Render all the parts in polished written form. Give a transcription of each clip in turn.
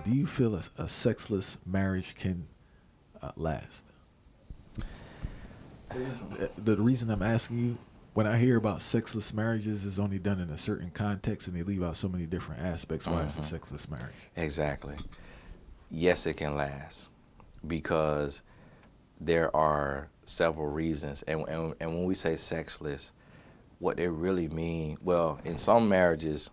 do you feel a sexless marriage can last? The reason I'm asking you, when I hear about sexless marriages, is only done in a certain context, and they leave out so many different aspects. Why it's a sexless marriage? Exactly. Yes, it can last because there are several reasons. And when we say sexless, what they really mean, well, in some marriages,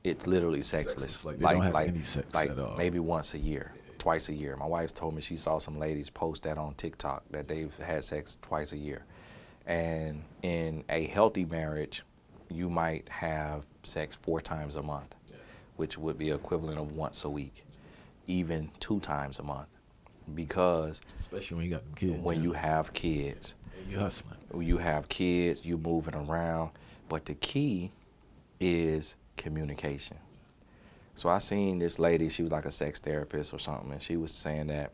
it's literally sexless. Like they don't have any sex at all. Maybe once a year, twice a year. My wife told me she saw some ladies post that on TikTok that they've had sex twice a year. And in a healthy marriage, you might have sex 4 times a month, which would be equivalent of once a week, even 2 times a month. Because especially when you got kids. When you have kids. And you hustling. You have kids, you moving around. But the key is communication. So I seen this lady, she was like a sex therapist or something, and she was saying that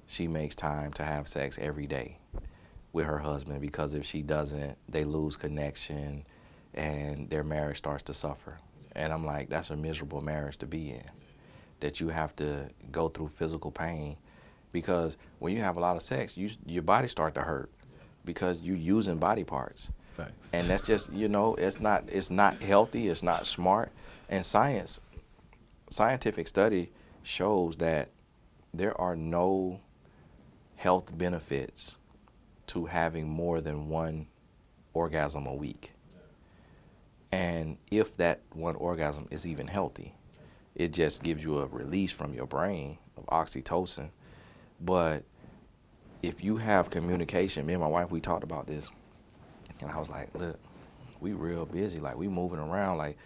she makes time to have sex every day with her husband, because if she doesn't, they lose connection and their marriage starts to suffer. And I'm like, that's a miserable marriage to be in, that you have to go through physical pain, because when you have a lot of sex, your body starts to hurt because you're using body parts. Thanks. And that's just, it's not healthy, it's not smart. And scientific study shows that there are no health benefits to having more than 1 orgasm a week. And if that 1 orgasm is even healthy, it just gives you a release from your brain of oxytocin. But if you have communication, me and my wife, we talked about this, and I was like, look, we real busy, like we moving around, like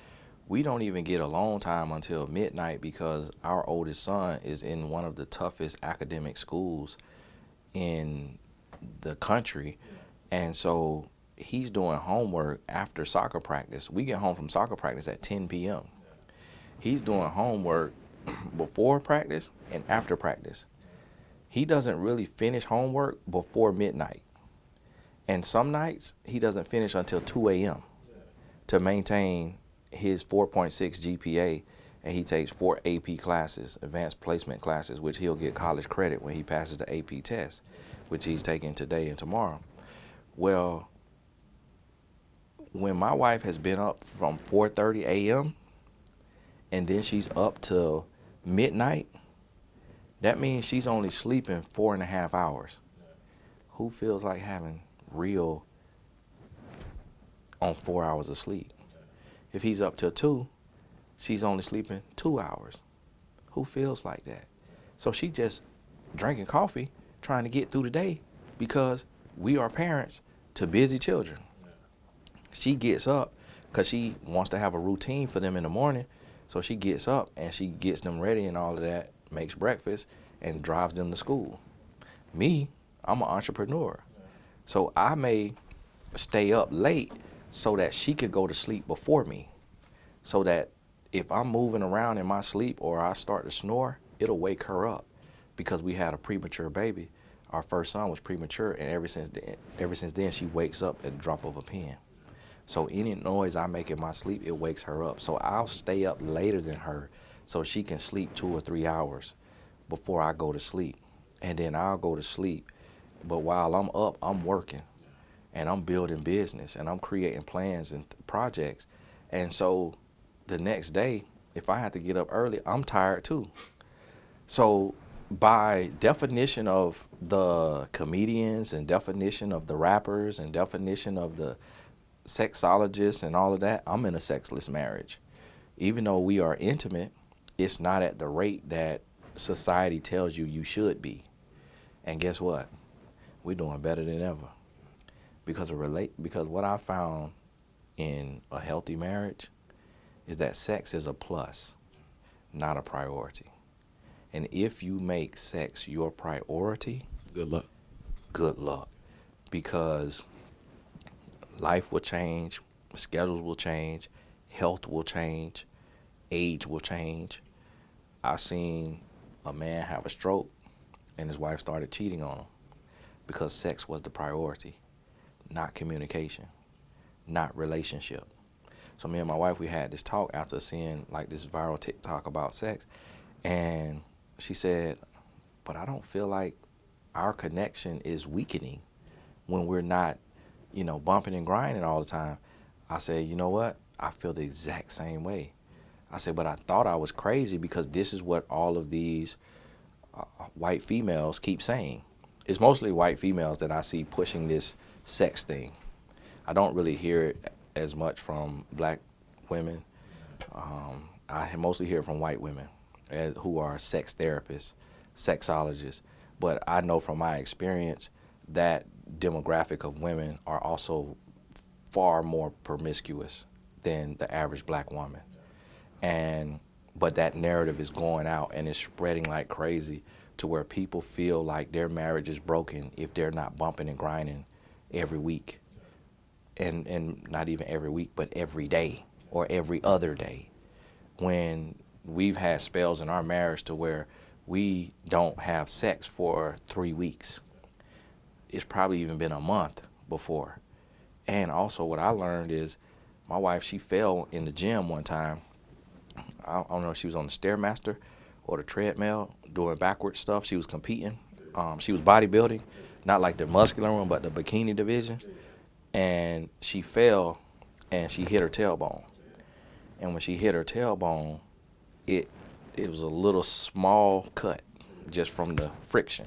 we don't even get alone time until midnight, because our oldest son is in one of the toughest academic schools in the country. And so he's doing homework after soccer practice. We get home from soccer practice at 10 p.m. He's doing homework before practice and after practice. He doesn't really finish homework before midnight. And some nights he doesn't finish until 2 a.m. to maintain his 4.6 GPA, and he takes 4 AP classes, advanced placement classes, which he'll get college credit when he passes the AP test, which he's taking today and tomorrow. Well, when my wife has been up from 4:30 a.m. and then she's up till midnight, that means she's only sleeping 4.5 hours. Who feels like having real on 4 hours of sleep? If he's up till 2, she's only sleeping 2 hours. Who feels like that? So she just drinking coffee, trying to get through the day, because we are parents to busy children. She gets up because she wants to have a routine for them in the morning. So she gets up and she gets them ready and all of that, makes breakfast, and drives them to school. Me, I'm an entrepreneur. So I may stay up late so that she could go to sleep before me, so that if I'm moving around in my sleep or I start to snore, it'll wake her up, because we had a premature baby. Our first son was premature, and ever since then she wakes up at the drop of a pen. So any noise I make in my sleep, it wakes her up. So I'll stay up later than her so she can sleep 2 or 3 hours before I go to sleep. And then I'll go to sleep. But while I'm up, I'm working, and I'm building business, and I'm creating plans and projects. And so the next day, if I have to get up early, I'm tired too. So by definition of the comedians and definition of the rappers and definition of the sexologists and all of that, I'm in a sexless marriage. Even though we are intimate, it's not at the rate that society tells you you should be. And guess what? We're doing better than ever. Because what I found in a healthy marriage is that sex is a plus, not a priority. And if you make sex your priority, good luck. Good luck. Because life will change, schedules will change, health will change, age will change. I seen a man have a stroke and his wife started cheating on him because sex was the priority, not communication, not relationship. So me and my wife, we had this talk after seeing like this viral TikTok about sex, And she said, but I don't feel like our connection is weakening when we're not, bumping and grinding all the time. I said, you know what? I feel the exact same way. I said, but I thought I was crazy because this is what all of these white females keep saying. It's mostly white females that I see pushing this sex thing. I don't really hear it as much from black women. I mostly hear it from white women who are sex therapists, sexologists. But I know from my experience that demographic of women are also far more promiscuous than the average black woman. But that narrative is going out and it's spreading like crazy to where people feel like their marriage is broken if they're not bumping and grinding every week. And not even every week, but every day or every other day. When we've had spells in our marriage to where we don't have sex for 3 weeks. It's probably even been a month before. And also what I learned is my wife, she fell in the gym one time. I don't know if she was on the Stairmaster or the treadmill doing backward stuff. She was competing. She was bodybuilding, not like the muscular one, but the bikini division. And she fell and she hit her tailbone. And when she hit her tailbone, it was a little small cut just from the friction.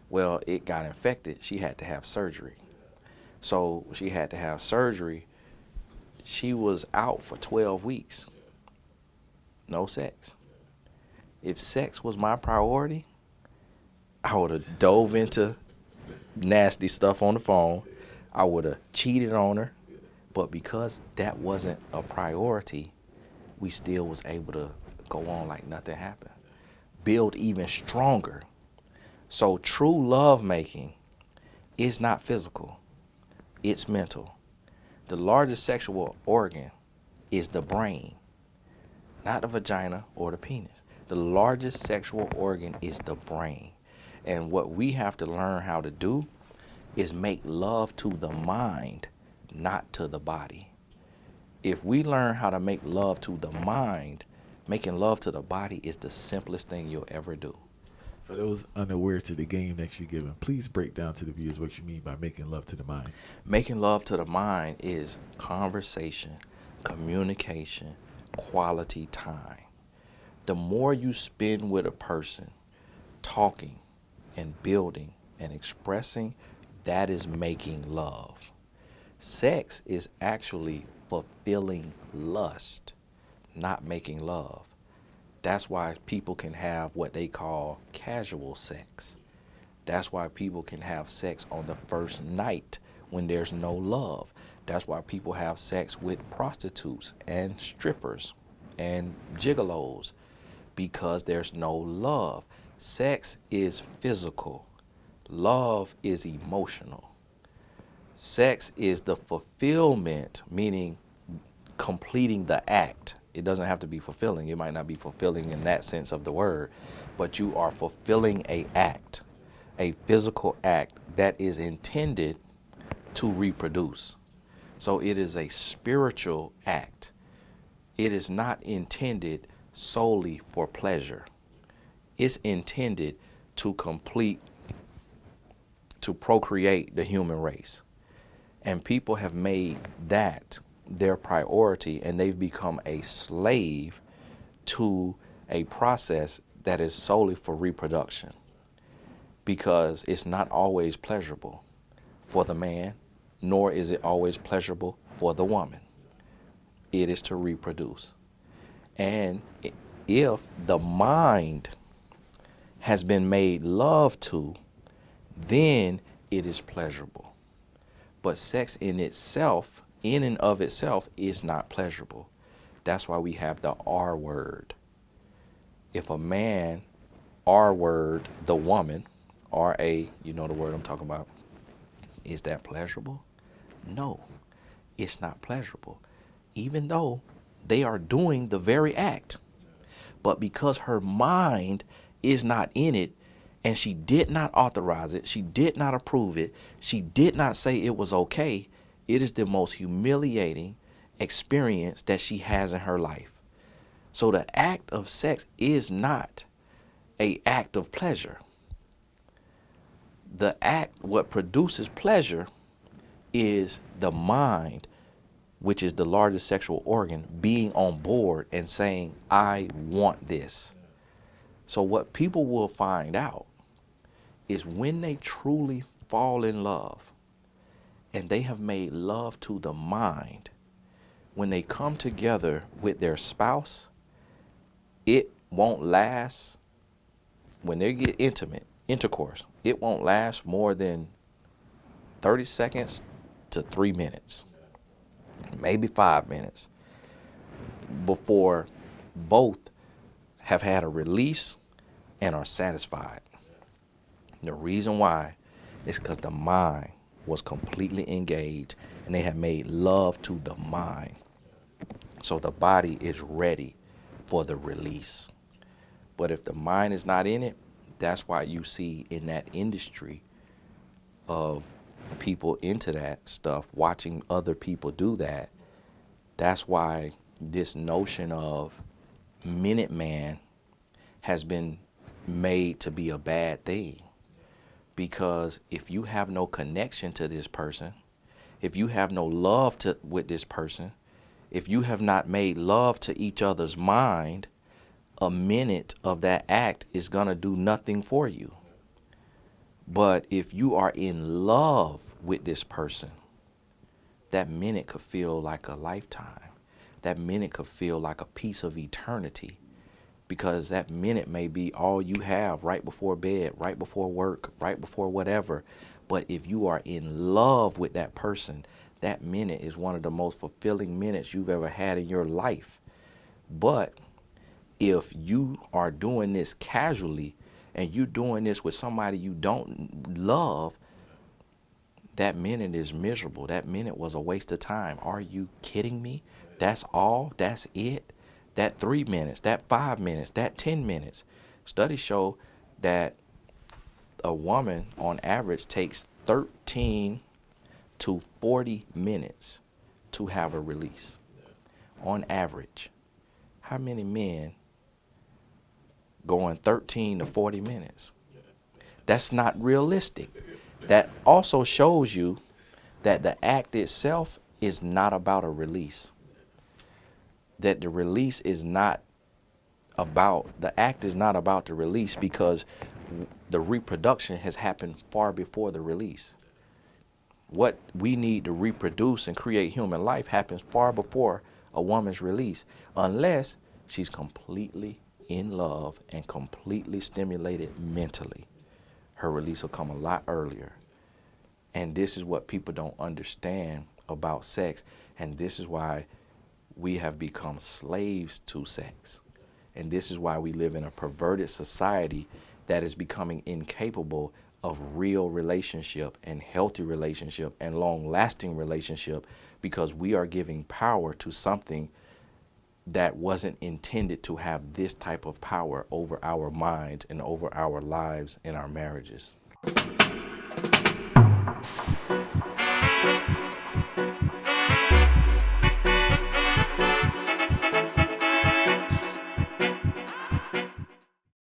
Well, it got infected. She had to have surgery. So she had to have surgery. She was out for 12 weeks. No sex. If sex was my priority, I would have dove into nasty stuff on the phone. I would have cheated on her. But because that wasn't a priority, we still was able to go on like nothing happened. Build even stronger. So true love making is not physical. It's mental. The largest sexual organ is the brain, not the vagina or the penis. The largest sexual organ is the brain. And what we have to learn how to do is make love to the mind, not to the body. If we learn how to make love to the mind, making love to the body is the simplest thing you'll ever do. For those unaware to the game that you're giving, please break down to the viewers what you mean by making love to the mind. Making love to the mind is conversation, communication, quality time. The more you spend with a person, talking and building and expressing, that is making love. Sex is actually fulfilling lust, not making love. That's why people can have what they call casual sex. That's why people can have sex on the first night when there's no love. That's why people have sex with prostitutes and strippers and gigolos, because there's no love. Sex is physical. Love is emotional. Sex is the fulfillment, meaning completing the act. It doesn't have to be fulfilling. It might not be fulfilling in that sense of the word, but you are fulfilling an act, a physical act that is intended to reproduce. So it is a spiritual act. It is not intended solely for pleasure. It's intended to procreate the human race. And people have made that their priority, and they've become a slave to a process that is solely for reproduction, because it's not always pleasurable for the man, nor is it always pleasurable for the woman. It is to reproduce. And if the mind has been made love to, then it is pleasurable. But sex in itself, in and of itself, is not pleasurable. That's why we have the R word. If a man R word the woman, R-A, you know the word I'm talking about, is that pleasurable? No, it's not pleasurable, even though they are doing the very act. But because her mind is not in it, and she did not authorize it, she did not approve it, she did not say it was okay, it is the most humiliating experience that she has in her life. So the act of sex is not an act of pleasure. The act, what produces pleasure, is the mind, which is the largest sexual organ, being on board and saying, I want this. So what people will find out is when they truly fall in love and they have made love to the mind, when they come together with their spouse, it won't last. When they get intercourse, it won't last more than 30 seconds to 3 minutes, maybe 5 minutes, before both have had a release and are satisfied. The reason why is because the mind was completely engaged and they have made love to the mind. So the body is ready for the release. But if the mind is not in it, that's why you see in that industry of people into that stuff, watching other people do that. That's why this notion of Minute Man has been made to be a bad thing. Because if you have no connection to this person, if you have no love with this person, if you have not made love to each other's mind, a minute of that act is going to do nothing for you. But if you are in love with this person, that minute could feel like a lifetime. That minute could feel like a piece of eternity, because that minute may be all you have right before bed, right before work, right before whatever. But if you are in love with that person, that minute is one of the most fulfilling minutes you've ever had in your life. But if you are doing this casually and you're doing this with somebody you don't love, that minute is miserable. That minute was a waste of time. Are you kidding me? That's all? That's it? That 3 minutes, that 5 minutes, that 10 minutes. Studies show that a woman on average takes 13 to 40 minutes to have a release. On average. How many men going 13 to 40 minutes? That's not realistic. That also shows you that the act itself is not about a release. That the release is not about, the act is not about the release, because the reproduction has happened far before the release. What we need to reproduce and create human life happens far before a woman's release, unless she's completely in love and completely stimulated mentally. Her release will come a lot earlier. And this is what people don't understand about sex. And this is why we have become slaves to sex. And this is why we live in a perverted society that is becoming incapable of real relationship and healthy relationship and long-lasting relationship, because we are giving power to something that wasn't intended to have this type of power over our minds and over our lives and our marriages.